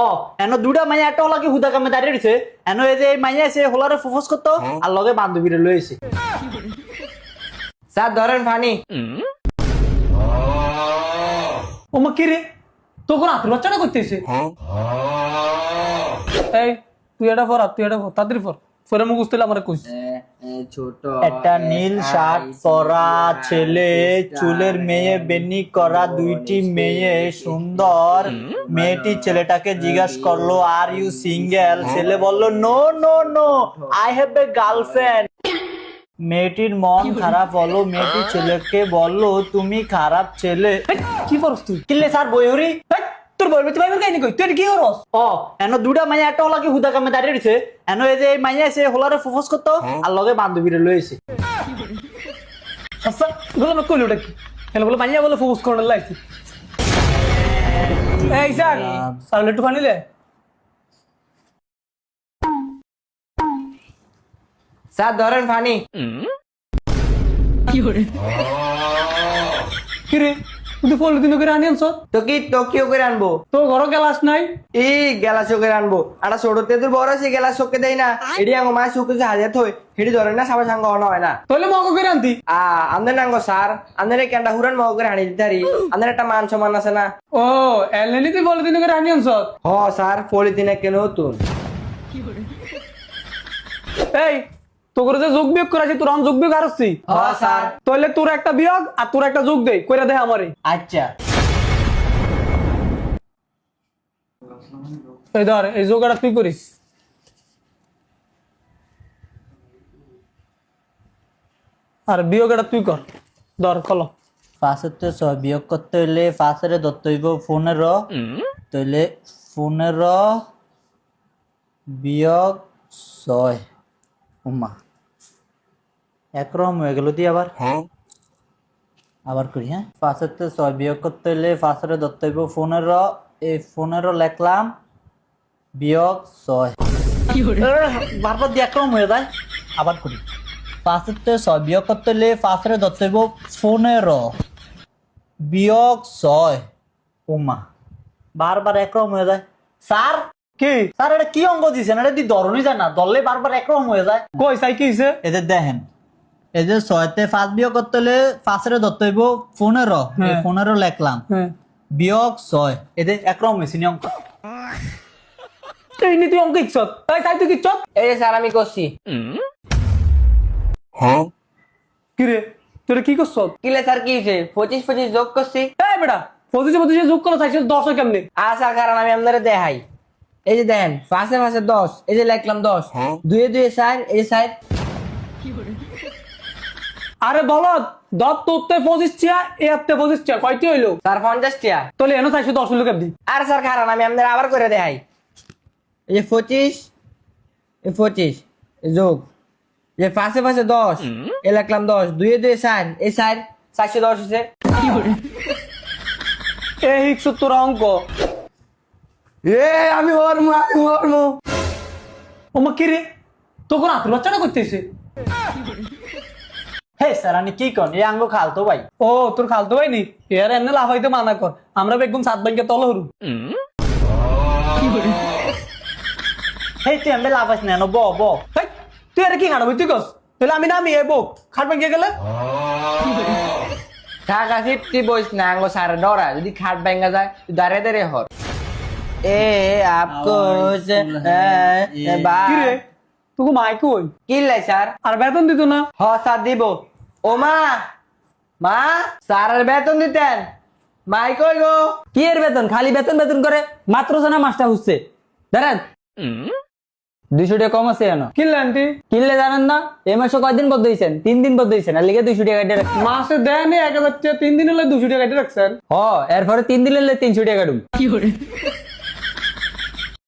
ও এনো দুটা মাইয়া একটা লাগে হুদা কামে দাঁড়িয়ে রয়েছে এনো এই যে মাইয়া এসে হোলারে প্রপোজ করতো আর লগে বান্ধবীরে লইছে। স্যার ধরেন ফানি। ওমা কি রে তোর হাতের বাচ্চাটা করতেছে। এই তুই এটা পর তাড়াতাড়ি পর পরে মুখ উঠতে আমার কইস। ছোট একটা নীল শার্ট পরা ছেলে, চুলের মেয়ে বেনি করা, দুইটি মেয়ে সুন্দর। মেয়েটি ছেলেটাকে জিজ্ঞাসা করলো আর ইউ সিঙ্গেল? ছেলে বলল no no no, I have a girlfriend. মেয়েটির মন খারাপ হলো, মেয়েটি ছেলেকে বলল তুমি খারাপ ছেলে। কি করস তুই? কিলে স্যার বইহরি তোর বলবে তুই ভাইবের কাহিনী কই তুই এটা কি করস? ও এনো দুটা মাইয়া একটা লাগে হুদা কামে দাঁড়িয়ে রয়েছে এনো এই যে মাইয়া এসে হোলারে প্রপোজ করতো আর লগে বান্ধবীরে লইছে। আচ্ছা বলে আমি কইলো এটা কি? হেলে বলে মাইয়া বলে ফোকাস করার লাইছে। এই স্যার স্যার একটু পানিলে। স্যার ধরেন ফানি। কি রে তুই ফল দিন করে আনি আনছ? তো কি টোকিও করে আনবো? তোর ঘর গ্লাস নাই? এই গ্যালাস করে আনবো। আটা ছোট তেতুর বড় আছে গ্যালাস চোখে দেয় না। এটি আঙ্গ মায়ের চোখে যে হাজার থই হেটি ধরে না সবার সঙ্গে অন হয় না। তাহলে মগ করে আনতি। আন্দের নাঙ্গ স্যার আন্দের কেনটা হুরান মগ করে হানি দিতে পারি। আন্দের একটা মান সম্মান আছে না। ও এলএনই তুই ফল দিন করে আনি আনছ? হ স্যার পলিথিনে কেন নতুন। এই তোর যে যোগ বিয়োগ করাছি তোর আমি যোগ বিয়োগ আরছি। হ স্যার। তাহলে তোর একটা বিয়োগ আর তোর একটা যোগ দেই কইরা দে আমারে। আচ্ছা এই ধর এই যোগটা তুই করিস। আর বিয়োগটা তুই কর। ধর কলম। পাঁচের ছয় বিয়োগ করতে হইলে পাঁচের ধরতে হইব 15, তাহলে 15 বিয়োগ 6। উম্মা একরকম হয়ে গেল দিয়ে আবার করি। হ্যাঁ পাঁচের 6 বিয়োগ করতে হইলে পাঁচের ধরতে হইব 15, এই 15 লিখলাম বিয়োগ 6। বারবার দিয়ে একরকম হয়ে যায়, আবার করি। পাঁচের 6 বিয়োগ করতে হইলে পাঁচের ধরতে হইব 15 বিয়োগ 6। উমা বারবার একরকম হয়ে যায়। স্যার কি স্যার এটা কি অঙ্ক দিছেন? এটা দিয়ে ধরনই যায় না, ধরলে বারবার একরকম হয়ে যায়। কই সাই কি হইছে? এদের দেখেন এই যে 6তে 5 বিয়োগ করতে হলে পাঁচের ধরতে হইব 15, 15 লিখলাম বিয়োগ 6। এদের একরকম হয়েছে নি অঙ্ক। এই নি তুই অঙ্ক ইচ্ছত তাই সাই তুই কিচ্ছত? এই যে স্যার আমি করছি। কি রে তুই কি করছ? কিলে স্যার কি হয়েছে? 25 যোগ করছি। এই বেটা 25 যোগ করে চাইছিস 10 কেমনে? আচ্ছা কারণ আমি আপনারা দেখাই। এই যে দেখেন পাঁচে 10, এই যে লিখলাম 10, 2 2 4, এই যে 4। আরে বলদ 10 তোরতে 25 টিয়া এতে 25 টিয়া কয়টি হইলো? স্যার 50 টিয়া। তাহলে এনো চাইছিস 10 হইলো কেমনে? আর স্যার কারণ আমি আপনারা আবার করে দেখাই। এই যে 25, এই 25 যোগ, যে পাঁচে 10, এই লিখলাম 10, 2 2 4, এই 4, 410 হচ্ছে। এই হিকছ তোর অঙ্ক। আমি হরমু। ওমা কি রে তোর হাতের বাচ্চাটা করতেছে। হে স্যার আমি কি কন এই আঙ্গ খালতো ভাই। ও তোর খালতো ভাই নি? এর এমনি লাভ হইতে মানা কর, আমরা বেগুন 7 ব্যাংকে তল হরু। হেই তুই আমি লাভ আছে না ব ব। হেই, তুই আরে কি খাড়াবি তুই কস? তাহলে আমি নামি এ বক খাট ব্যাংকে গেলে ঢাকা 50 বইস না আঙ্গো সারে ডরা যদি খাট ভাঙা যায় তুই দাঁড়ে হর। আপকো কি রে তুই মাইক কই? কি লাই স্যার? আর বেতন দিত না? হ স্যার দিব। ও মা স্যারের বেতন দিতেন? মাই কই গো? কি এর বেতন? খালি বেতন বেতন করে মাত্র না মাস্টার হচ্ছে দাঁড়ান 200 টাকা কম আছে এনো। কিনলে আন্টি কিনলে জানেন না এই মাসে কয়দিন বদ্ধ হয়েছেন? 3 দিন বদ্ধ হয়েছেন আর লিগে 200 টাকা কেটে রাখছেন। মাসে দেয়নি 1000 টাকা, 3 দিন হলে 200 টাকা কেটে রাখছেন। এরপরে 3 দিন হলে 300 টাকা কাটুম।